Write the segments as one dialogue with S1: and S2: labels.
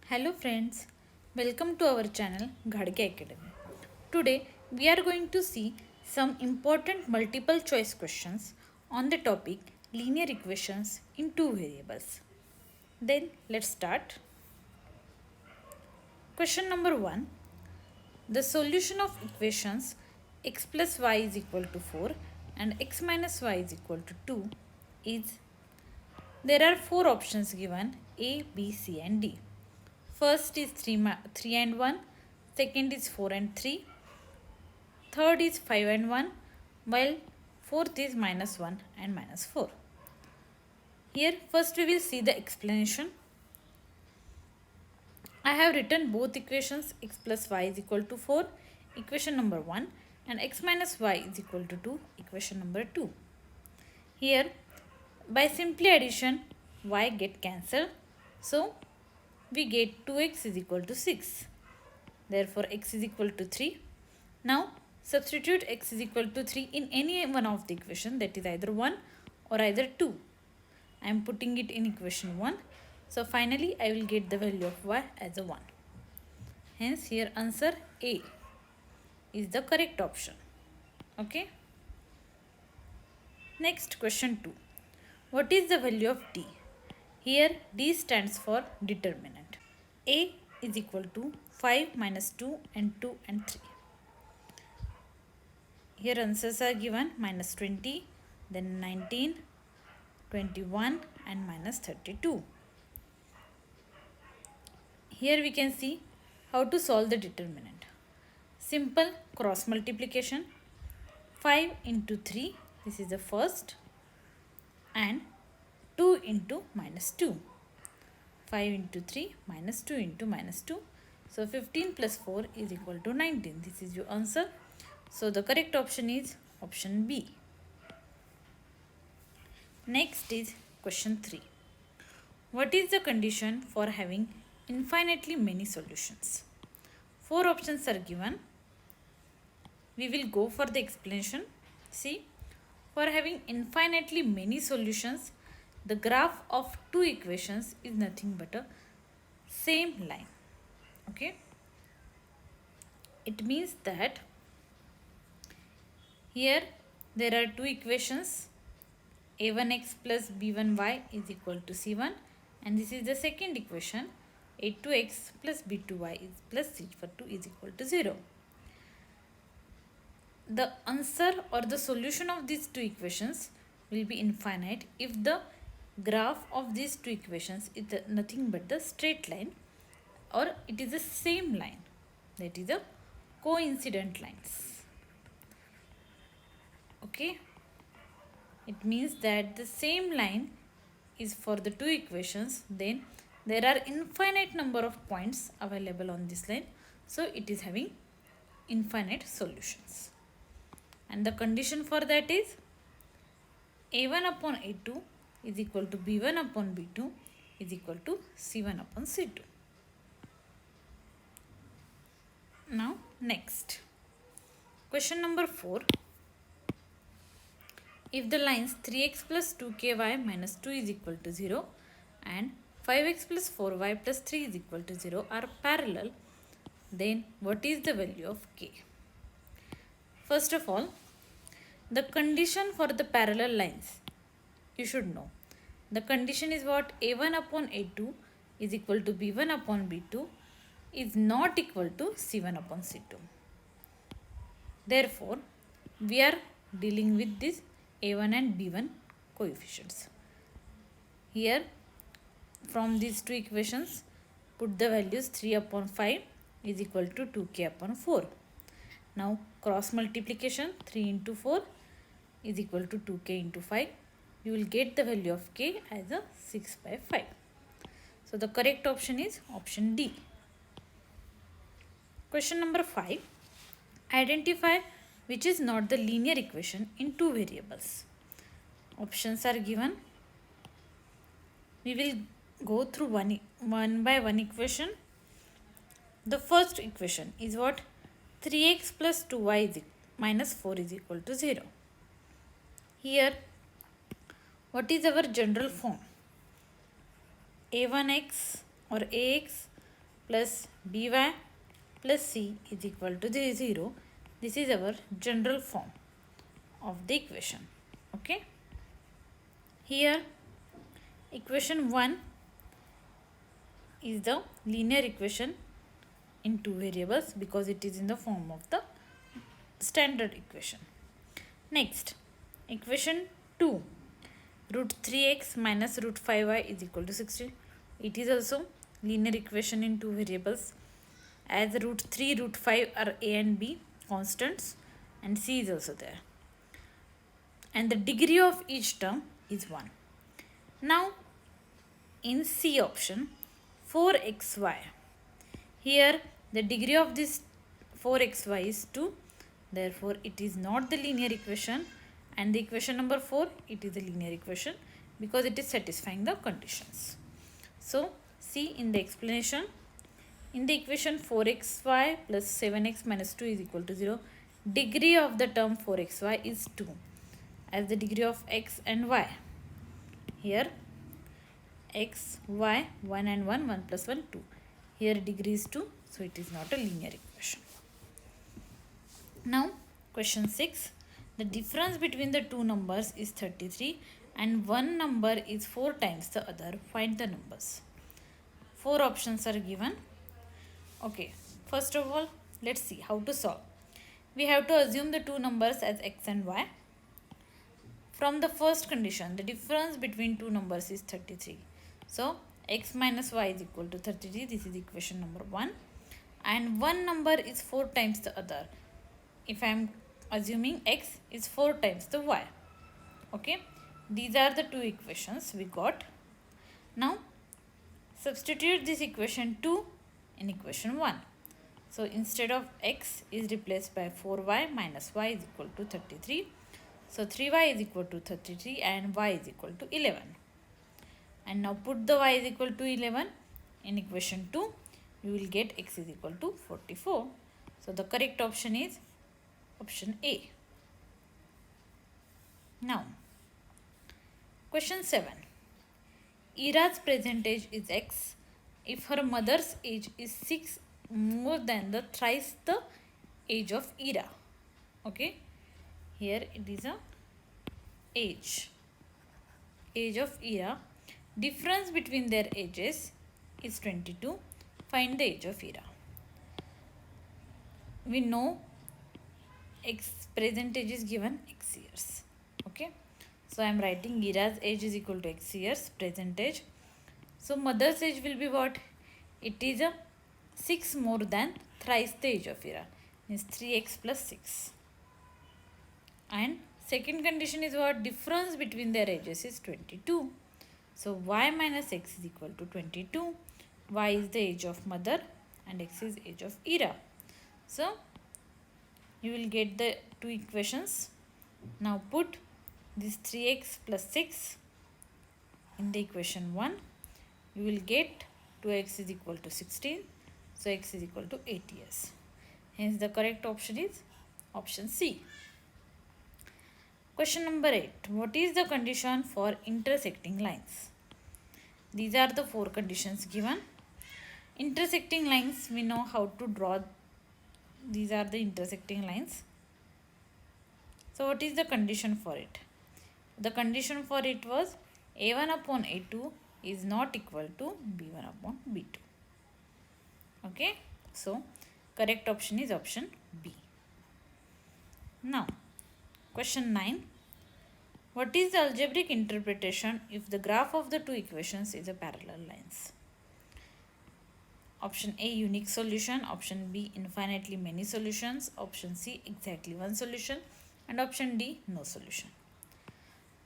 S1: Hello friends, welcome to our channel Ghadge Academy. Today we are going to see some important multiple choice questions on the topic linear equations in two variables. Then let's start. Question number 1. The solution of equations x plus y is equal to 4 and x minus y is equal to 2 is, there are four options given A, B, C and D. First is 3 and 1, second is 4 and 3, third is 5 and 1, while fourth is minus 1 and minus 4. Here first we will see the explanation. I have written both equations x plus y is equal to 4, equation number 1, and x minus y is equal to 2, equation number 2. Here by simply addition y get cancelled, so we get 2x is equal to 6. Therefore x is equal to 3. Now substitute x is equal to 3 in any one of the equation, that is either 1 or either 2. I am putting it in equation 1. So finally I will get the value of y as a 1. Hence here answer A is the correct option. Okay. Next question 2. What is the value of D? Here D stands for determinant. A is equal to 5 minus 2 and 2 and 3. Here answers are given minus 20, then 19, 21 and minus 32. Here we can see how to solve the determinant. Simple cross multiplication. 5 into 3, this is the first, and 2 into minus 2. 5 into 3 minus 2 into minus 2. So 15 plus 4 is equal to 19. This is your answer. So the correct option is option B. Next is question 3. What is the condition for having infinitely many solutions? Four options are given. We will go for the explanation. See, for having infinitely many solutions, the graph of two equations is nothing but a same line. Okay. It means that here there are two equations, a1x plus b1y is equal to c1, and this is the second equation, a2x plus b2y is plus c2 is equal to 0. The answer or the solution of these two equations will be infinite if the graph of these two equations is nothing but the straight line, or it is the same line, that is a coincident lines. Okay, it means that the same line is for the two equations, then there are infinite number of points available on this line, so it is having infinite solutions. And the condition for that is a1 upon a2 is equal to b1 upon b2 is equal to c1 upon c2. Now next, question number 4. If the lines 3x plus 2ky minus 2 is equal to 0 and 5x plus 4y plus 3 is equal to 0 are parallel, then what is the value of k? First of all, the condition for the parallel lines you should know. The condition is what? a1 upon a2 is equal to b1 upon b2 is not equal to c1 upon c2. Therefore, we are dealing with this a1 and b1 coefficients. Here from these two equations, put the values 3 upon 5 is equal to 2k upon 4. Now cross multiplication, 3 into 4 is equal to 2k into 5. You will get the value of k as a 6 by 5. So the correct option is option D. Question number 5. Identify which is not the linear equation in two variables. Options are given. We will go through one by one equation. The first equation is what? 3x plus 2y minus 4 is equal to 0. Here, what is our general form? a1x or ax plus dy plus c is equal to 0. This is our general form of the equation. Okay. Here equation 1 is the linear equation in two variables because it is in the form of the standard equation. Next, equation 2, root 3x minus root 5y is equal to 16. It is also linear equation in two variables, as root 3, root 5 are a and b constants, and c is also there. And the degree of each term is 1. Now, in C option, 4xy. Here, the degree of this 4xy is 2. Therefore, it is not the linear equation. And the equation number 4, it is a linear equation because it is satisfying the conditions. So, see in the explanation. In the equation 4xy plus 7x minus 2 is equal to 0. Degree of the term 4xy is 2 as the degree of x and y. Here x, y, 1 and 1, 1 plus 1, 2. Here degree is 2, so it is not a linear equation. Now question 6. The difference between the two numbers is 33 and one number is 4 times the other. Find the numbers. 4 options are given. Okay, first of all, let's see how to solve. We have to assume the two numbers as x and y. From the first condition, the difference between two numbers is 33. So, x minus y is equal to 33. This is equation number 1. And one number is 4 times the other. If I am assuming x is 4 times the y. Okay. These are the two equations we got. Now, substitute this equation 2 in equation 1. So, instead of x is replaced by 4y minus y is equal to 33. So, 3y is equal to 33 and y is equal to 11. And now put the y is equal to 11 in equation 2. You will get x is equal to 44. So, the correct option is option A. Now, question 7. Ira's present age is x if her mother's age is 6 more than the thrice the age of Ira. Okay. Here it is a age of Ira. Difference between their ages is 22. Find the age of Ira. We know x present age is given x years. Okay. So I am writing Ira's age is equal to x years present age. So mother's age will be what? It is a 6 more than thrice the age of Ira. Means 3x plus 6. And second condition is what? Difference between their ages is 22. So y minus x is equal to 22. Y is the age of mother and x is age of Ira. So you will get the two equations. Now put this 3x plus 6 in the equation 1. You will get 2x is equal to 16. So x is equal to 8 years. Hence the correct option is option C. Question number 8. What is the condition for intersecting lines? These are the 4 conditions given. Intersecting lines, we know how to draw. These are the intersecting lines. So what is the condition for it? The condition for it was A1 upon A2 is not equal to B1 upon B2. Okay. So correct option is option B. Now, question 9. What is the algebraic interpretation if the graph of the two equations is a parallel lines? Option A, unique solution. Option B, infinitely many solutions. Option C, exactly one solution. And option D, no solution.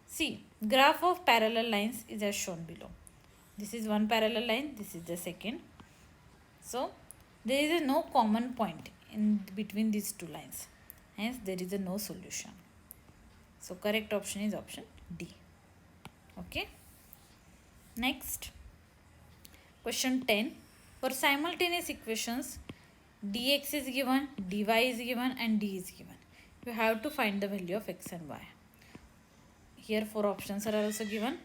S1: See, graph of parallel lines is as shown below. This is one parallel line. This is the second. So, there is no common point in between these two lines. Hence, there is no solution. So, correct option is option D. Okay. Next, question 10. For simultaneous equations, dx is given, dy is given and d is given. You have to find the value of x and y. Here 4 options are also given.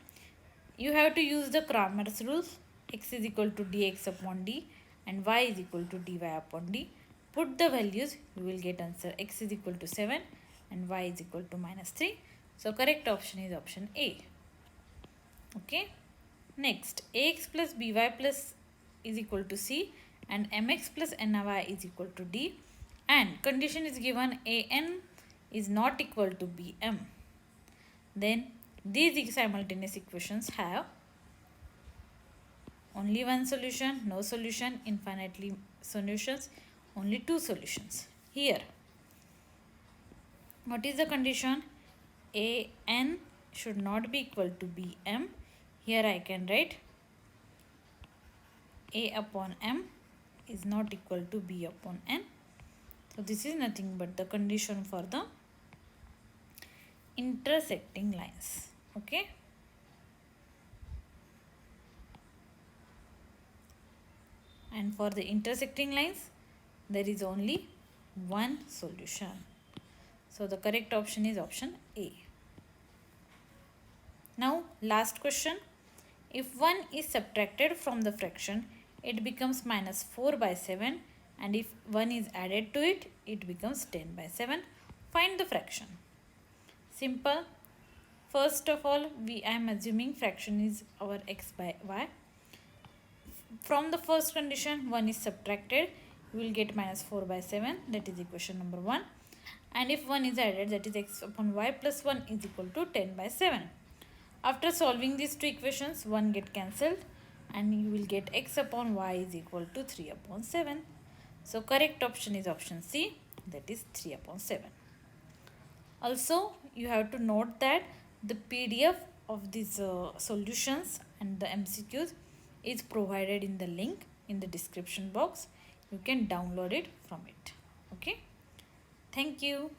S1: You have to use the Cramer's rules. X is equal to dx upon d and y is equal to dy upon d. Put the values, you will get answer x is equal to 7 and y is equal to minus 3. So correct option is option A. Okay. Next, ax plus by plus is equal to c and mx plus ny is equal to d, and condition is given an is not equal to bm. Then these simultaneous equations have only one solution, no solution, infinitely solutions, only two solutions. Here, what is the condition? an should not be equal to bm. Here I can write a upon m is not equal to b upon n. So this is nothing but the condition for the intersecting lines. Okay. And for the intersecting lines, there is only one solution. So the correct option is option A. Now last question. If 1 is subtracted from the fraction, it becomes minus 4 by 7, and if 1 is added to it, it becomes 10 by 7. Find the fraction. Simple. First of all, I am assuming fraction is our x by y. From the first condition, 1 is subtracted, you will get minus 4 by 7, that is equation number 1. And if 1 is added, that is x upon y plus 1 is equal to 10 by 7. After solving these two equations, 1 get cancelled and you will get x upon y is equal to 3 upon 7. So correct option is option C, that is 3 upon 7. Also, you have to note that the PDF of these solutions and the MCQs is provided in the link in the description box. You can download it from it. Okay. Thank you.